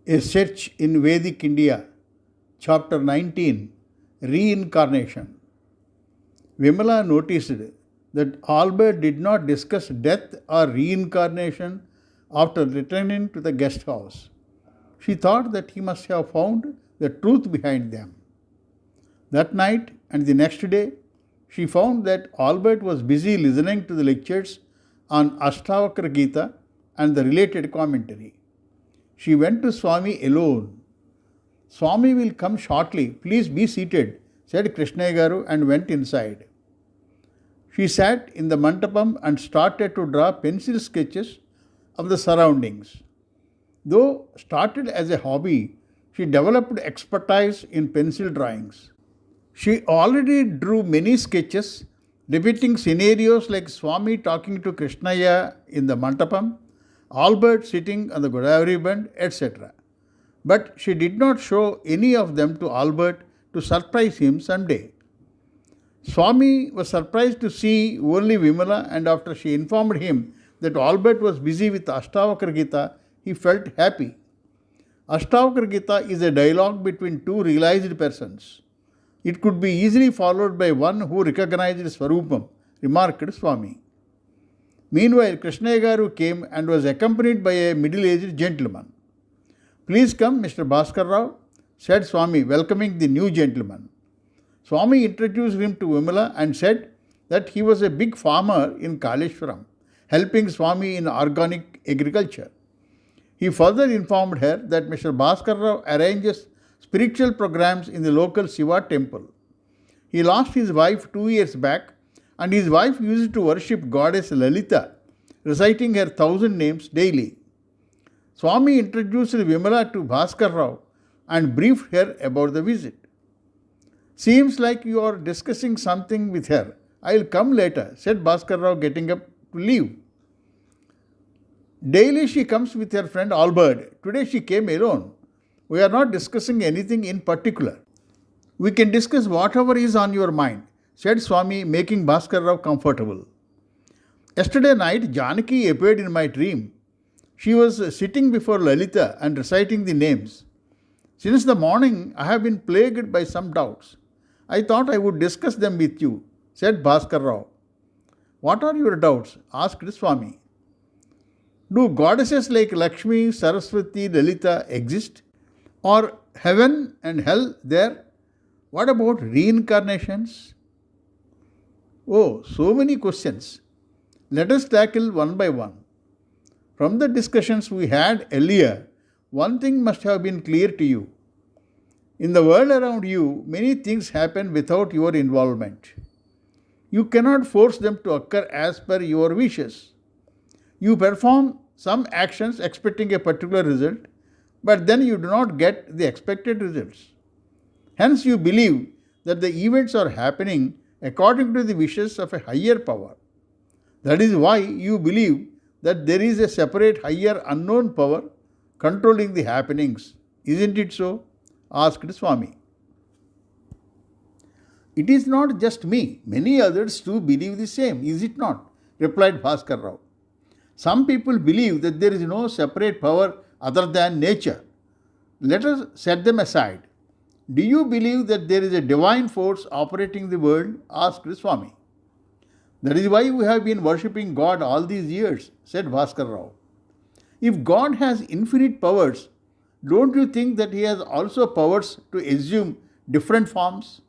A Search in Vedic India, Chapter 19, Reincarnation. Vimala noticed that Albert did not discuss death or reincarnation after returning to the guest house. She thought that he must have found the truth behind them. That night and the next day, she found that Albert was busy listening to the lectures on Ashtavakra Gita and the related commentary. She went to Swami alone. Swami will come shortly. Please be seated, said Krishnaya Garu and went inside. She sat in the mandapam and started to draw pencil sketches of the surroundings. Though started as a hobby, she developed expertise in pencil drawings. She already drew many sketches depicting scenarios like Swami talking to Krishnaya in the mandapam, Albert sitting on the Godavari band, etc. But she did not show any of them to Albert to surprise him someday. Swami was surprised to see only Vimala, and after she informed him that Albert was busy with Ashtavakra Gita, he felt happy. Ashtavakra Gita is a dialogue between two realized persons. It could be easily followed by one who recognized Swarupam, remarked Swami. Meanwhile, Krishnaya Garu came and was accompanied by a middle-aged gentleman. Please come, Mr. Bhaskar Rao, said Swami, welcoming the new gentleman. Swami introduced him to Vimala and said that he was a big farmer in Kaleshwaram, helping Swami in organic agriculture. He further informed her that Mr. Bhaskar Rao arranges spiritual programs in the local Shiva temple. He lost his wife 2 years back, and his wife used to worship goddess Lalita, reciting her 1,000 names daily. Swami introduced Vimala to Bhaskar Rao and briefed her about the visit. Seems like you are discussing something with her. I will come later, said Bhaskar Rao, getting up to leave. Daily she comes with her friend Albert. Today she came alone. We are not discussing anything in particular. We can discuss whatever is on your mind, said Swami, making Bhaskar Rao comfortable. Yesterday night, Janaki appeared in my dream. She was sitting before Lalita and reciting the names. Since the morning, I have been plagued by some doubts. I thought I would discuss them with you, said Bhaskar Rao. What are your doubts? Asked Swami. Do goddesses like Lakshmi, Saraswati, Lalita exist? Or heaven and hell there? What about reincarnations? Oh, so many questions. Let us tackle one by one. From the discussions we had earlier, one thing must have been clear to you. In the world around you, many things happen without your involvement. You cannot force them to occur as per your wishes. You perform some actions expecting a particular result, but then you do not get the expected results. Hence, you believe that the events are happening according to the wishes of a higher power. That is why you believe that there is a separate higher unknown power controlling the happenings. Isn't it so? Asked Swami. It is not just me. Many others too believe the same, is it not? Replied Bhaskar Rao. Some people believe that there is no separate power other than nature. Let us set them aside. Do you believe that there is a divine force operating the world? Asked Swami. That is why we have been worshipping God all these years, said Bhaskar Rao. If God has infinite powers, don't you think that He has also powers to assume different forms?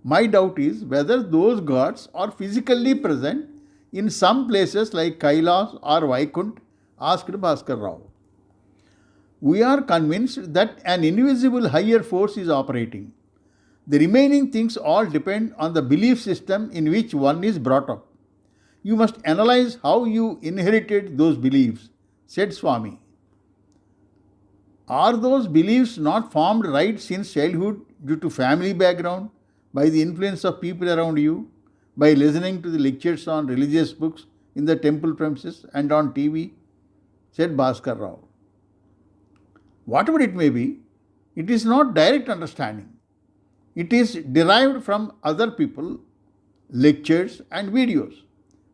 My doubt is whether those gods are physically present in some places like Kailas or Vaikunt, asked Bhaskar Rao. We are convinced that an invisible higher force is operating. The remaining things all depend on the belief system in which one is brought up. You must analyze how you inherited those beliefs, said Swami. Are those beliefs not formed right since childhood due to family background, by the influence of people around you, by listening to the lectures on religious books in the temple premises and on TV? Said Bhaskar Rao. Whatever it may be, it is not direct understanding. It is derived from other people, lectures and videos.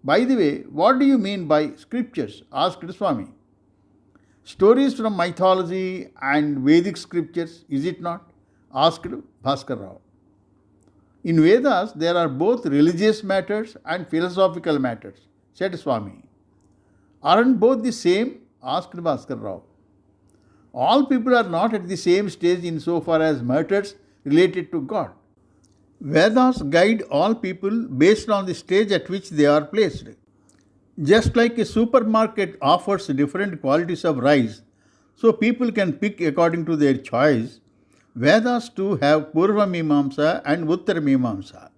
By the way, what do you mean by scriptures? Asked Swami. Stories from mythology and Vedic scriptures, is it not? Asked Bhaskar Rao. In Vedas, there are both religious matters and philosophical matters, said Swami. Aren't both the same? Asked Bhaskar Rao. All people are not at the same stage insofar as matters related to God. Vedas guide all people based on the stage at which they are placed. Just like a supermarket offers different qualities of rice, so people can pick according to their choice, Vedas too have Purva Mimamsa and Uttara Mimamsa.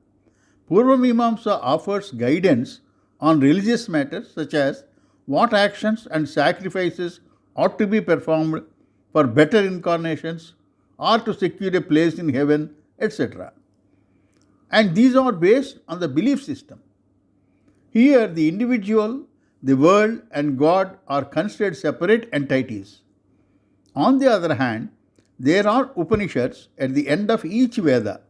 Purva Mimamsa offers guidance on religious matters such as what actions and sacrifices ought to be performed for better incarnations or to secure a place in heaven, etc. And these are based on the belief system. Here, the individual, the world, and God are considered separate entities. On the other hand, there are Upanishads at the end of each Veda.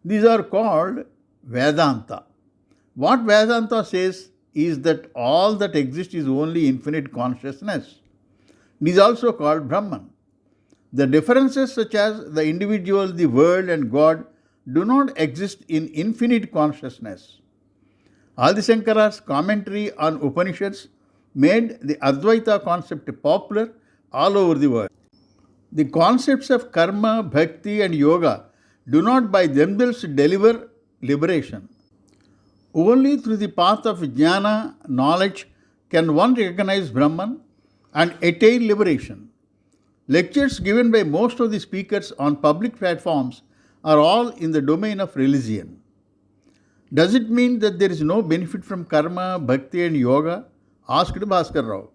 These are called Vedanta. What Vedanta says is that all that exists is only infinite consciousness. It is also called Brahman. The differences such as the individual, the world, and God do not exist in infinite consciousness. Adi Shankara's commentary on Upanishads made the Advaita concept popular all over the world. The concepts of karma, bhakti, and yoga do not by themselves deliver liberation. Only through the path of jnana, knowledge, can one recognize Brahman and attain liberation. Lectures given by most of the speakers on public platforms are all in the domain of religion. Does it mean that there is no benefit from karma, bhakti, and yoga? Asked Bhaskar Rao.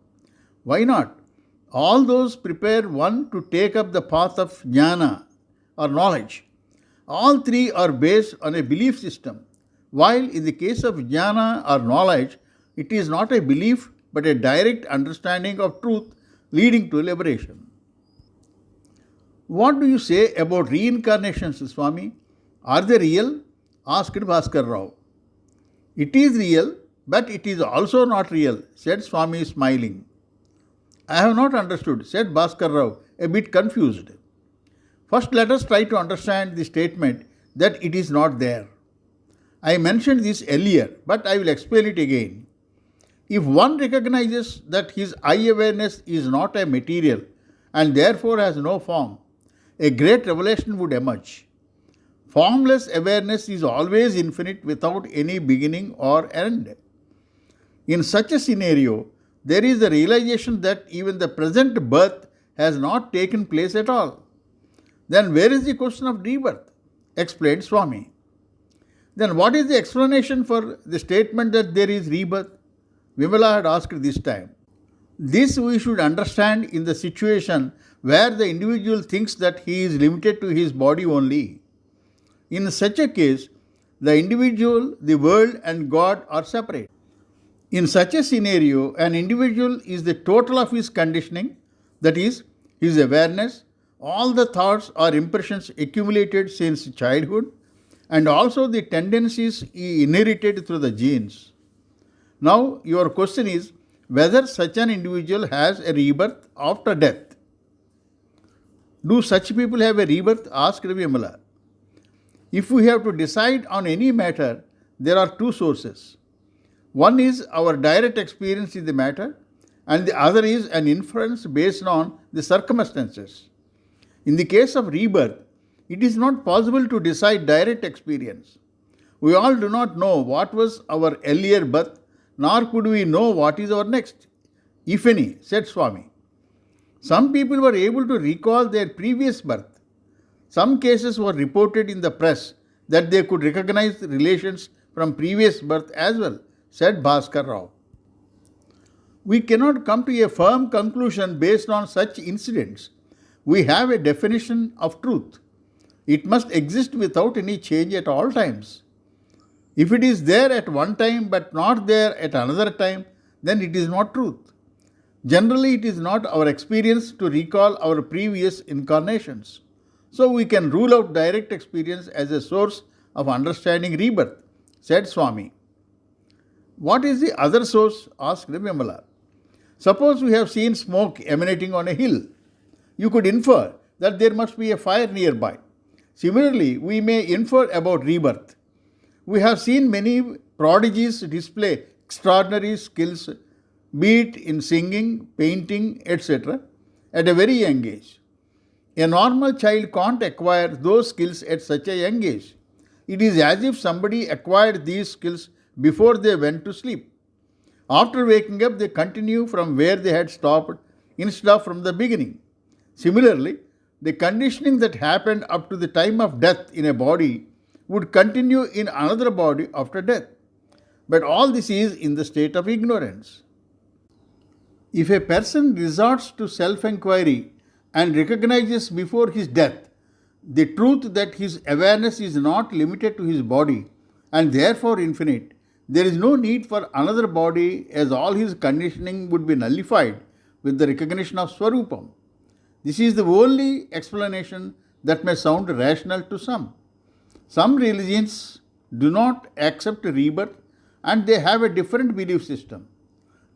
Why not? All those prepare one to take up the path of jnana or knowledge. All three are based on a belief system, while in the case of jnana or knowledge, it is not a belief but a direct understanding of truth leading to liberation. What do you say about reincarnations, Swami? Are they real? Asked Bhaskar Rao. It is real, but it is also not real, said Swami smiling. I have not understood, said Bhaskar Rao, a bit confused. First, let us try to understand the statement that it is not there. I mentioned this earlier, but I will explain it again. If one recognizes that his eye awareness is not a material and therefore has no form, a great revelation would emerge. Formless awareness is always infinite without any beginning or end. In such a scenario, there is the realization that even the present birth has not taken place at all. Then where is the question of rebirth? Explained Swami. Then what is the explanation for the statement that there is rebirth? Vimala had asked this time. This we should understand in the situation where the individual thinks that he is limited to his body only. In such a case, the individual, the world, and God are separate. In such a scenario, an individual is the total of his conditioning, that is, his awareness, all the thoughts or impressions accumulated since childhood, and also the tendencies he inherited through the genes. Now, your question is whether such an individual has a rebirth after death. Do such people have a rebirth? Asked Vimala. If we have to decide on any matter, there are two sources. One is our direct experience in the matter, and the other is an inference based on the circumstances. In the case of rebirth, it is not possible to decide direct experience. We all do not know what was our earlier birth, nor could we know what is our next, if any, said Swami. Some people were able to recall their previous birth. Some cases were reported in the press that they could recognize the relations from previous birth as well, said Bhaskar Rao. We cannot come to a firm conclusion based on such incidents. We have a definition of truth. It must exist without any change at all times. If it is there at one time but not there at another time, then it is not truth. Generally, it is not our experience to recall our previous incarnations. So we can rule out direct experience as a source of understanding rebirth, said Swami. What is the other source? Asked Vimala. Suppose we have seen smoke emanating on a hill. You could infer that there must be a fire nearby. Similarly, we may infer about rebirth. We have seen many prodigies display extraordinary skills, be it in singing, painting, etc., at a very young age. A normal child can't acquire those skills at such a young age. It is as if somebody acquired these skills before they went to sleep. After waking up, they continue from where they had stopped instead of from the beginning. Similarly, the conditioning that happened up to the time of death in a body would continue in another body after death. But all this is in the state of ignorance. If a person resorts to self-inquiry and recognizes before his death the truth that his awareness is not limited to his body and therefore infinite, there is no need for another body, as all his conditioning would be nullified with the recognition of Swarupam. This is the only explanation that may sound rational to some. Some religions do not accept rebirth and they have a different belief system.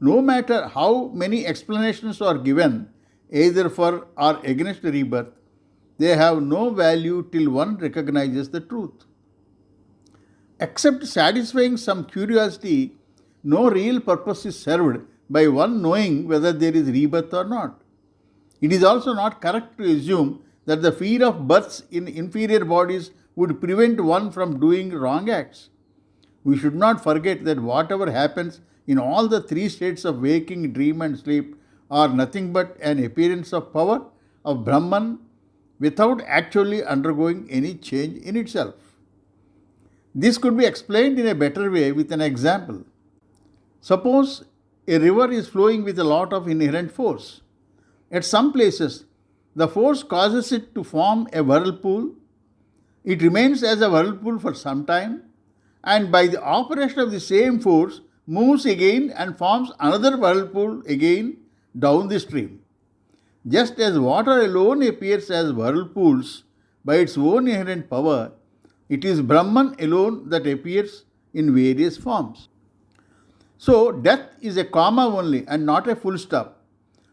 No matter how many explanations are given, either for or against rebirth, they have no value till one recognizes the truth. Except satisfying some curiosity, no real purpose is served by one knowing whether there is rebirth or not. It is also not correct to assume that the fear of births in inferior bodies would prevent one from doing wrong acts. We should not forget that whatever happens in all the three states of waking, dream and sleep are nothing but an appearance of power of Brahman without actually undergoing any change in itself. This could be explained in a better way with an example. Suppose a river is flowing with a lot of inherent force. At some places, the force causes it to form a whirlpool. It remains as a whirlpool for some time, and by the operation of the same force, moves again and forms another whirlpool again down the stream. Just as water alone appears as whirlpools by its own inherent power, it is Brahman alone that appears in various forms. So, death is a comma only and not a full stop.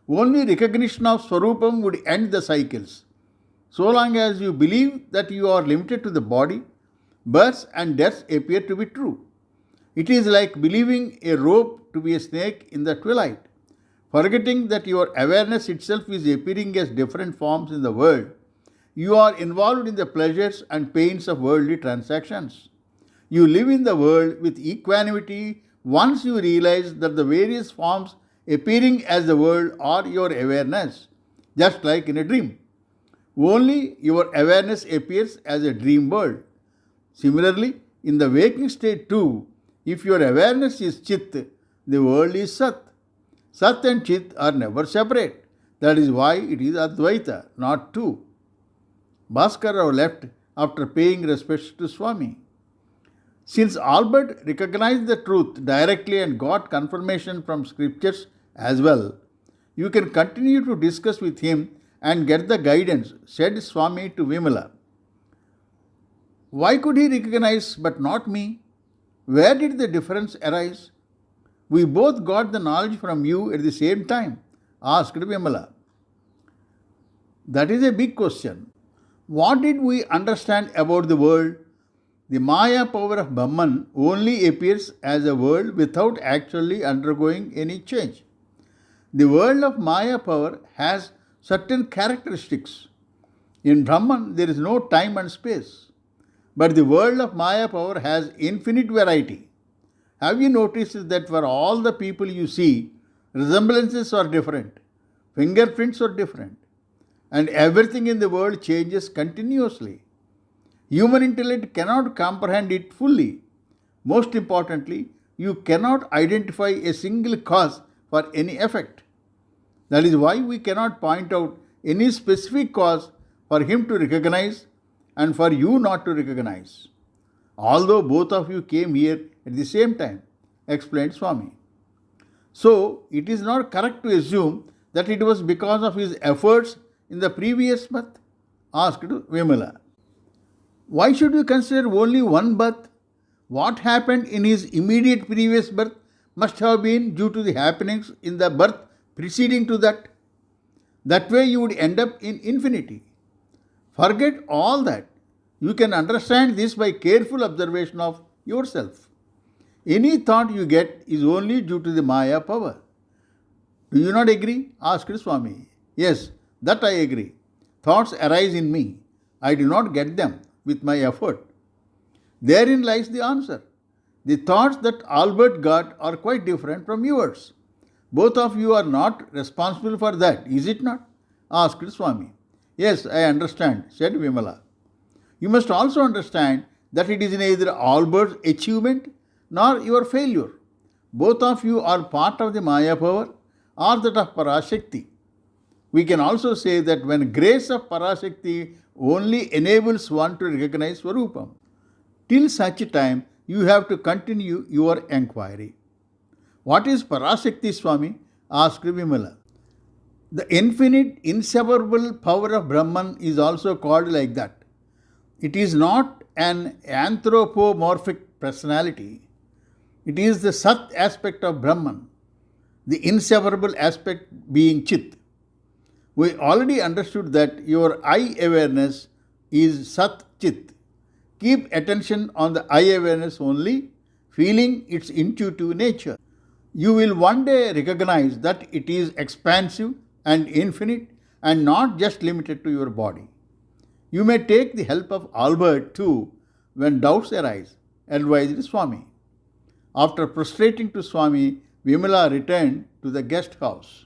Only recognition of Swarupam would end the cycles. So long as you believe that you are limited to the body, births and deaths appear to be true. It is like believing a rope to be a snake in the twilight. Forgetting that your awareness itself is appearing as different forms in the world, you are involved in the pleasures and pains of worldly transactions. You live in the world with equanimity once you realize that the various forms appearing as the world are your awareness, just like in a dream. Only your awareness appears as a dream world. Similarly, in the waking state too, if your awareness is Chit, the world is Sat. Sat and Chit are never separate. That is why it is Advaita, not two. Bhaskar Rao left after paying respects to Swami. Since Albert recognized the truth directly and got confirmation from scriptures as well, you can continue to discuss with him and get the guidance, said Swami to Vimala. Why could he recognize but not me? Where did the difference arise? We both got the knowledge from you at the same time, asked Vimala. That is a big question. What did we understand about the world? The Maya power of Brahman only appears as a world without actually undergoing any change. The world of Maya power has certain characteristics. In Brahman, there is no time and space. But the world of Maya power has infinite variety. Have you noticed that for all the people you see, resemblances are different, fingerprints are different, and everything in the world changes continuously? Human intellect cannot comprehend it fully. Most importantly, you cannot identify a single cause for any effect. That is why we cannot point out any specific cause for him to recognize and for you not to recognize. Although both of you came here at the same time, explained Swami. So, it is not correct to assume that it was because of his efforts in the previous birth, asked Vimala. Why should we consider only one birth? What happened in his immediate previous birth must have been due to the happenings in the birth preceding to that. That way you would end up in infinity. Forget all that. You can understand this by careful observation of yourself. Any thought you get is only due to the Maya power. Do you not agree? Asked Swami. Yes, that I agree. Thoughts arise in me. I do not get them with my effort. Therein lies the answer. The thoughts that Albert got are quite different from yours. Both of you are not responsible for that, is it not? Asked Swami. Yes, I understand, said Vimala. You must also understand that it is neither Albert's achievement nor your failure. Both of you are part of the Maya power or that of Parashakti. We can also say that when grace of Parashakti only enables one to recognize Swarupam. Till such a time, you have to continue your enquiry. What is Parashakti, Swami? Asked Vimala. The infinite, inseparable power of Brahman is also called like that. It is not an anthropomorphic personality. It is the Sat aspect of Brahman, the inseparable aspect being Chit. We already understood that your I awareness is Sat Chit. Keep attention on the I awareness only, feeling its intuitive nature. You will one day recognize that it is expansive and infinite and not just limited to your body. You may take the help of Albert too when doubts arise, advised Swami. After prostrating to Swami, Vimala returned to the guest house.